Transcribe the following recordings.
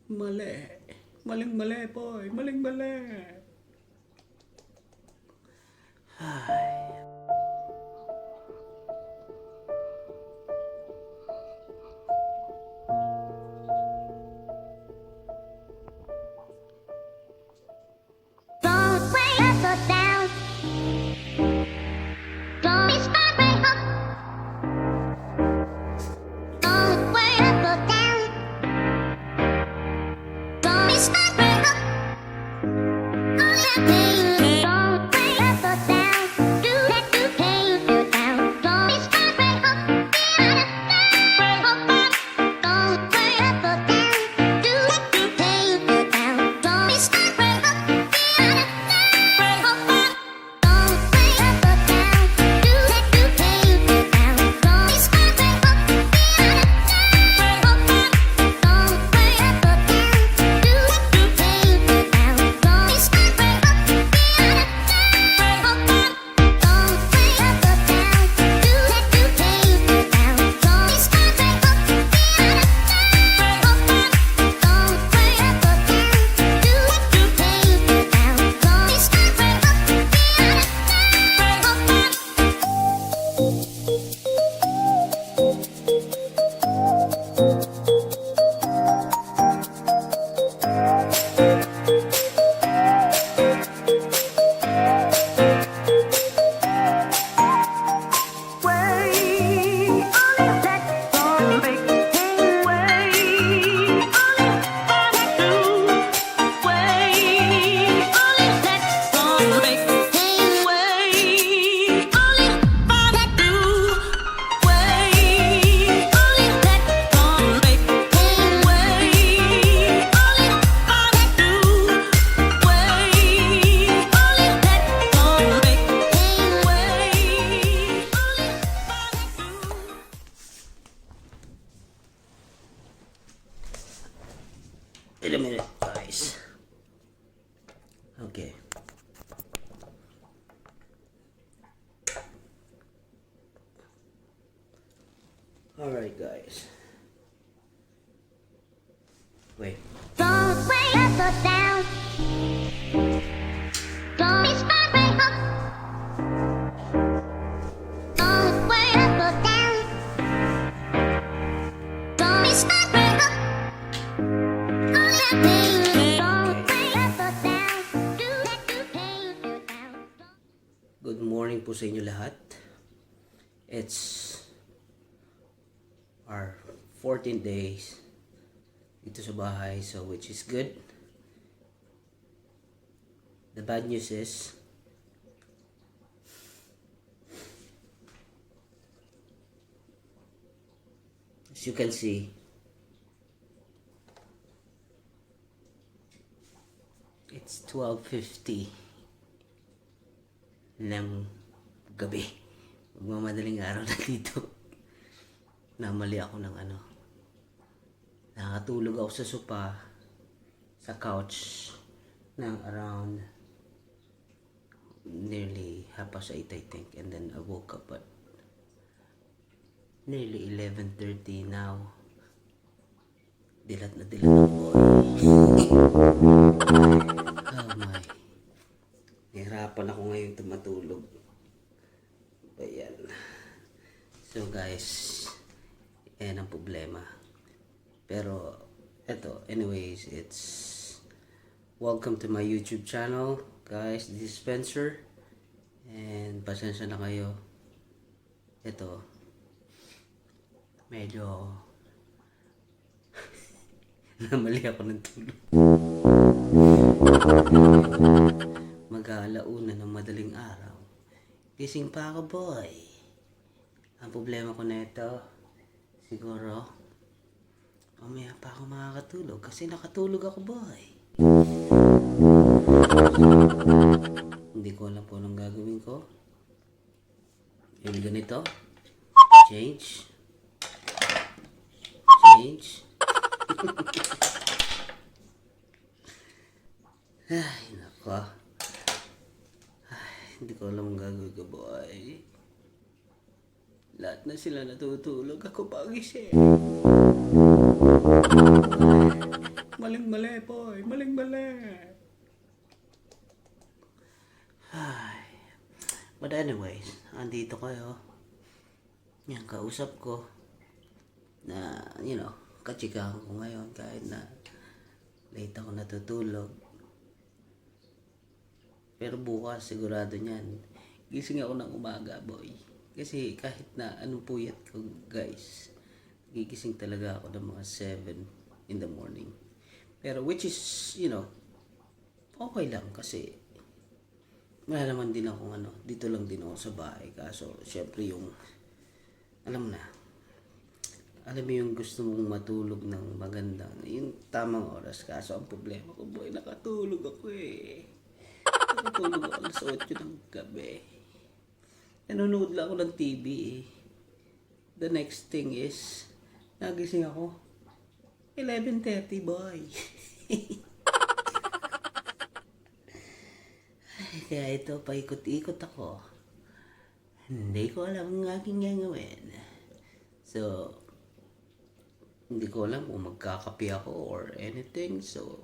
Mali. Maling-mali, boy. Maling-mali. Ay. Don't wait up or down. Don't be smart, right up. Don't wait up or down. Don't be smart, right up. On that thing. Don't wait up or down. Do that to take you down. Don't be smart, right up. Be on it. Don't wait up or down. Do that to take you down. Don't be smart, right up. Be on it. Don't wait up or down. Do that to take you down. Don't be smart, right up. Be on it. Don't wait up or down. Do that to take you down. Don't be smart, right up. Be on it. Don't wait up or down. Do that to take you down. Don't be smart, right up. Be on it. Don't wait up or down. Do that to take you down. Don't be smart, right up. Be on it. Wait a minute, guys. Okay. Alright, guys. Wait. Don't wait up or down. Don't be smart, right up. Don't wait up or down. Don't be smart, right up. On that thing. Don't wait up or down. Do that to take you down. Good morning po sa inyo lahat. It's our 14 days dito sa bahay, so which is good. The bad news is as you can see, it's 12:50 ng gabi. Magmamadaling araw na dito. Namali ako ng ano. Nakatulog ako sa sopa, sa couch, ng around nearly 8:30 I think. And then I woke up at nearly 11:30 now. Dilat na dilat ako. Oh my. Nahirapan ako ngayon tumatulog. Ayan. So guys, yan ang problema. Pero eto, anyways, it's welcome to my YouTube channel, guys. This is Spencer. And pasensya na kayo. Eto, medyo namali ako ng tulog. Mag-aalauna ng madaling araw. Gising pa ako, boy. Ang problema ko na ito, siguro, mamaya pa ako makakatulog kasi nakatulog ako, boy. Hindi ko alam po anong gagawin ko. Yung ganito. Change. Ay, nako. Ay, hindi ko alam ang gagawin ko, boy. Lahat na sila natutulog. Ako pa gising. Maling-mali, boy. Maling-mali. Ay. But anyways, andito kayo. Yan, kausap ko. Na, katsikahan ko ngayon kahit na late ako natutulog. Pero bukas, sigurado niyan. Gising ako ng umaga, boy. Kasi kahit na anong puyat ko, guys, gigising talaga ako ng mga 7 in the morning. Pero which is, okay lang kasi wala naman din ako dito lang din ako sa bahay. Kaso, syempre alam mo yung gusto mong matulog ng magandang, yung tamang oras. Kaso ang problema ko, boy, nakatulog ako eh. Nakatulog ako alas 8 ng gabi. Nanonood lang ako ng TV eh. The next thing is, nagising ako. 11:30, boy. Kaya ito, paikot-ikot ako. Hindi ko alam ang aking gagawin. So, hindi ko alam kung magkakape ako or anything. So,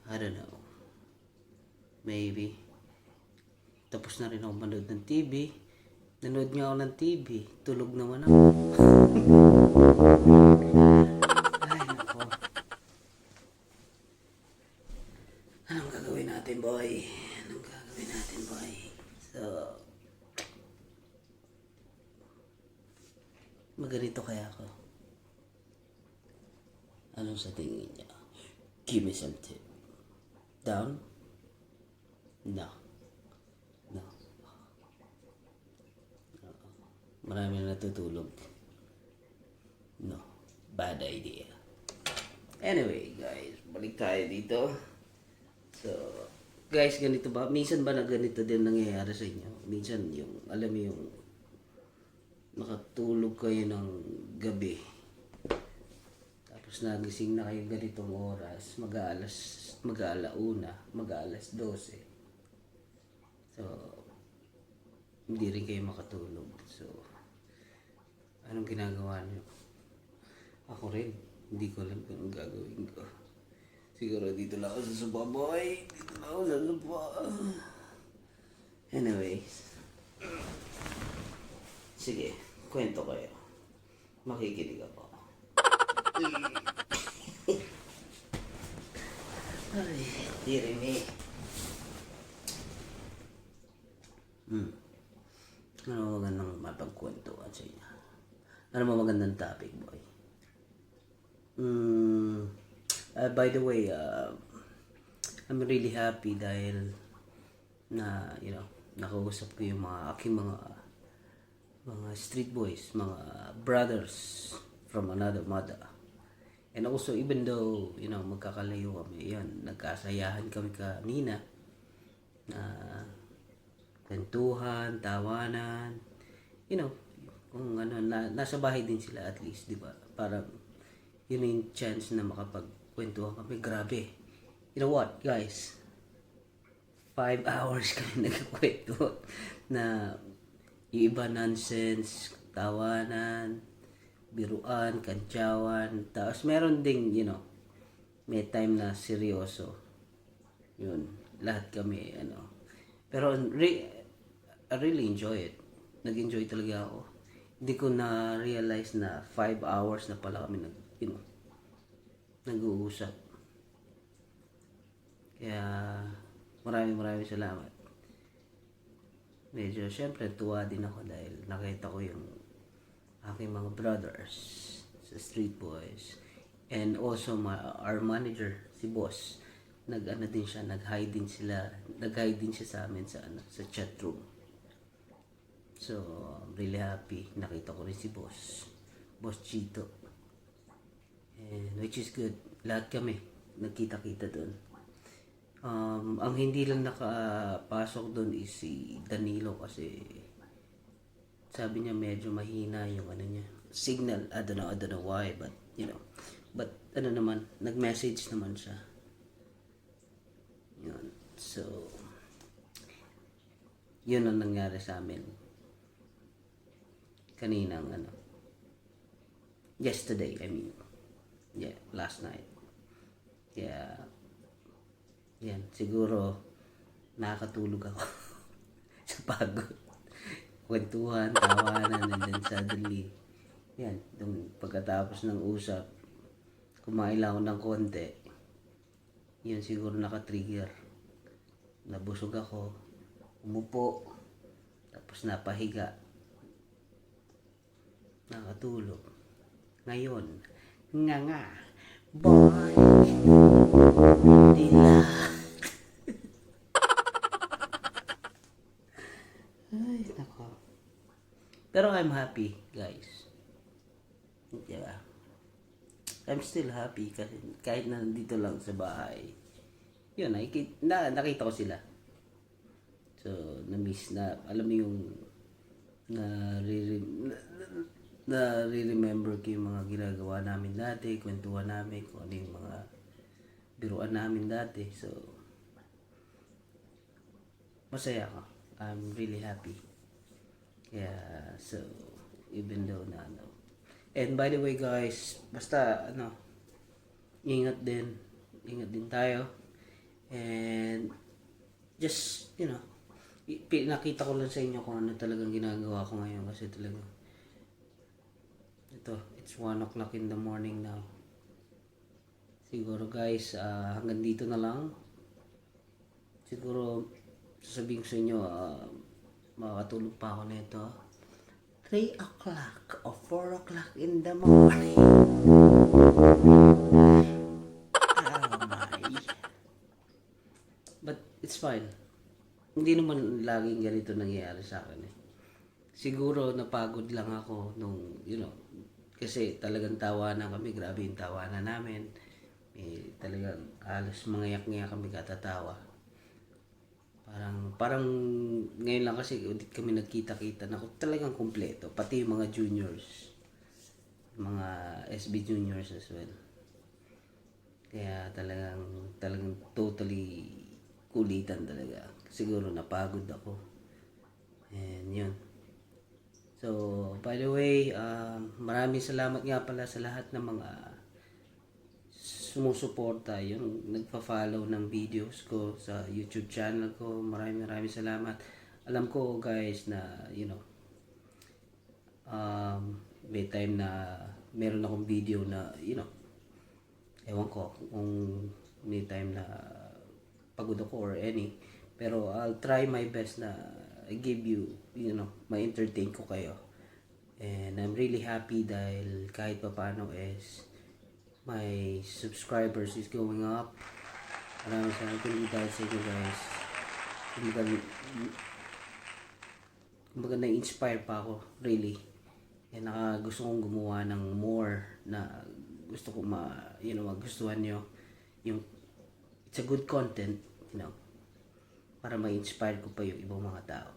I don't know. Maybe. Tapos na rin ako manood ng TV. Nanood nga ako ng TV. Tulog naman ako. Ay, nako. Anong gagawin natin, boy? Anong gagawin natin, boy? So, maganito kaya ako. Anong sa tingin niya? Give me some tip. Down? No. No. Marami na natutulog. No. Bad idea. Anyway, guys, balik tayo dito. So, guys, ganito ba? Minsan ba na ganito din nangyayari sa inyo? Minsan alam mo yung nakatulog kayo ng gabi. Tapos nagising na kayo ganitong oras, mag-aalauna, mag-alas 12. So, hindi rin kayo makatulog. So, anong ginagawa niyo? Ako rin, hindi ko alam kung anong gagawin ko. Siguro dito lang ako sa sofa, boy. Dito lang ako sa sofa. Anyways. Sige, kwento kayo. Makikinig ako. Ay, dear me. Ano magandang mapagkwentuhan sa inyo? Ano magandang topic, boy? By the way, I'm really happy dahil na, nakausap ko yung aking mga street boys, mga brothers from another mother. And also, even though, magkakalayo kami, yan, nagkasayahan kami kanina na kwentuhan, tawanan, kung nasa bahay din sila at least, di ba? Parang, yun yung chance na makapagkwentuhan kami. Grabe. You know what, guys? 5 hours kami nagkwento na yung iba nonsense, tawanan, biruan, kantsawan. Tapos meron ding, may time na seryoso. Yun, lahat kami, Pero I really enjoy it. Nag-enjoy talaga ako. Hindi ko na-realize na 5 hours na pala kami nag-uusap. Kaya maraming salamat. Medyo syempre tuwa din ako dahil nakita ko yung aking mga brothers sa Street Boys. And also our manager, si Boss, nag-hi din siya sa amin sa chat room. So, I'm really happy. Nakita ko rin si Boss Chito. And which is good. Lahat kami nagkita-kita doon. Ang hindi lang nakapasok doon is si Danilo kasi sabi niya medyo mahina yung niya, signal. I don't know why, but naman, nag-message naman siya. Yun. So, yun ang nangyari sa amin kaninang yesterday, last night. Kaya, yan, siguro, nakakatulog ako sa pagod. Kwentuhan, tawanan, and then suddenly, yan, pagkatapos ng usap, kumain lang ako ng konti. Yun siguro naka-trigger. Nabusog ako, umupo, tapos napahiga. Nakatulog. Ngayon, nga, boy, dila. Ay, nako. Pero I'm happy, guys. Diba? I'm still happy kasi kahit na nandito lang sa bahay. Yun, nakita ko sila. So, na-miss na, alam mo yung na-remember ko yung mga ginagawa namin dati, kwentuhan namin, kung ano yung mga biruan namin dati. So, masaya ako. I'm really happy. Yeah, so, even though na ano. And by the way guys, basta ano, ingat din tayo. And just, you know, nakita ko lang sa inyo kung ano talagang ginagawa ko ngayon kasi talaga ito, it's 1 o'clock in the morning now. Siguro guys, hanggang dito na lang. Siguro sasabihin ko sa inyo, makakatulog pa ako nito 3 o'clock or 4 o'clock in the morning. Oh my. But it's fine. Hindi naman laging ganito nangyayari sa akin eh. Siguro napagod lang ako nung, you know, kasi talagang tawanan kami, grabe yung tawanan namin. Talagang halos mangayak-ngayak kami katatawa. Parang ngayon lang kasi ulit kami nagkita-kita na talagang kumpleto, pati yung mga juniors, mga SB juniors as well. Kaya talagang totally kulitan talaga. Siguro napagod ako. And yun. So, by the way, maraming salamat nga pala sa lahat ng mga sumusuporta, yung nagpa-follow ng videos ko sa YouTube channel ko. Maraming salamat. Alam ko guys na, you know, may time na meron akong video na, you know, ewan ko kung may time na pagod ako or any. Pero I'll try my best na give you, you know, ma-entertain ko kayo. And I'm really happy dahil kahit pa paano is my subscribers is going up. Maraming salamat dahil sa inyo guys. Kumbaga na-inspire pa ako, really. And gusto kong gumawa ng more na gusto ko you know, magustuhan nyo. Yung, it's a good content, you know, para ma-inspire ko pa yung ibang mga tao.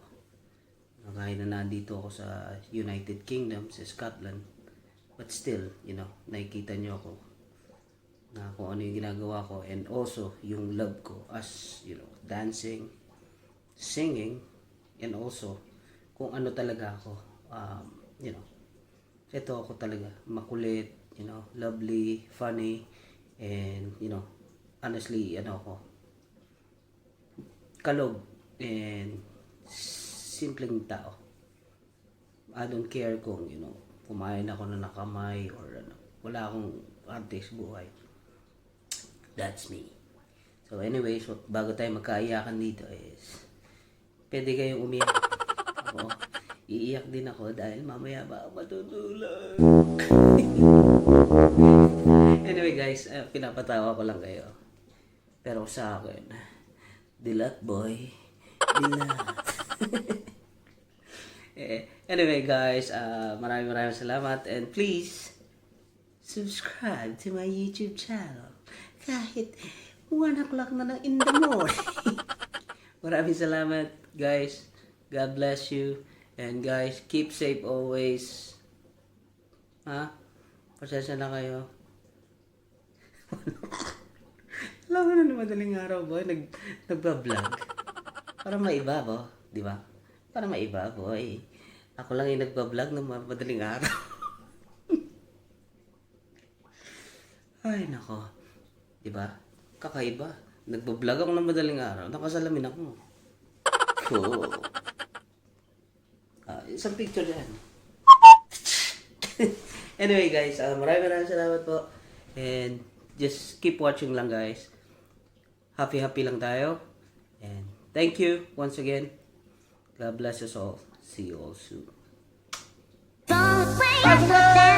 Kahit na nandito ako sa United Kingdom, sa Scotland, but still, you know, nakikita nyo ako na kung ano yung ginagawa ko, and also yung love ko as, you know, dancing, singing, and also kung ano talaga ako, you know, ito ako talaga, makulit, you know, lovely, funny, and, you know, honestly, ano ako, kalog, and simpleng tao. I don't care kung, you know, kumain ako na nakamay, or ano, wala akong artist buhay. That's me. So anyways, bago tayo magkaiyakan dito is, pwede kayong umiyak. Ako, iiyak din ako dahil mamaya ba ako matutulog. Anyway guys, pinapatawa ko lang kayo. Pero sa akin, dilat boy, dilat. Anyway guys, maraming salamat, and please subscribe to my YouTube channel kahit 1 o'clock na lang in the morning. Maraming salamat guys. God bless you. And guys, keep safe always. Ha? Pasensya na kayo. Alam mo na naman madaling araw boy, nagba-vlog. Para maiba bo, di ba? Para maiba boy. Ako lang yung nagba-vlog ng madaling araw. Ay nako. Di ba? kakaiba. Nagbablog ako ng madaling araw. Nakasalamin ako. Cool. Isang picture yan. Anyway guys, maraming salamat po. And just keep watching lang guys. Happy lang tayo. And thank you once again. God bless us all. See you all soon. Don't wait.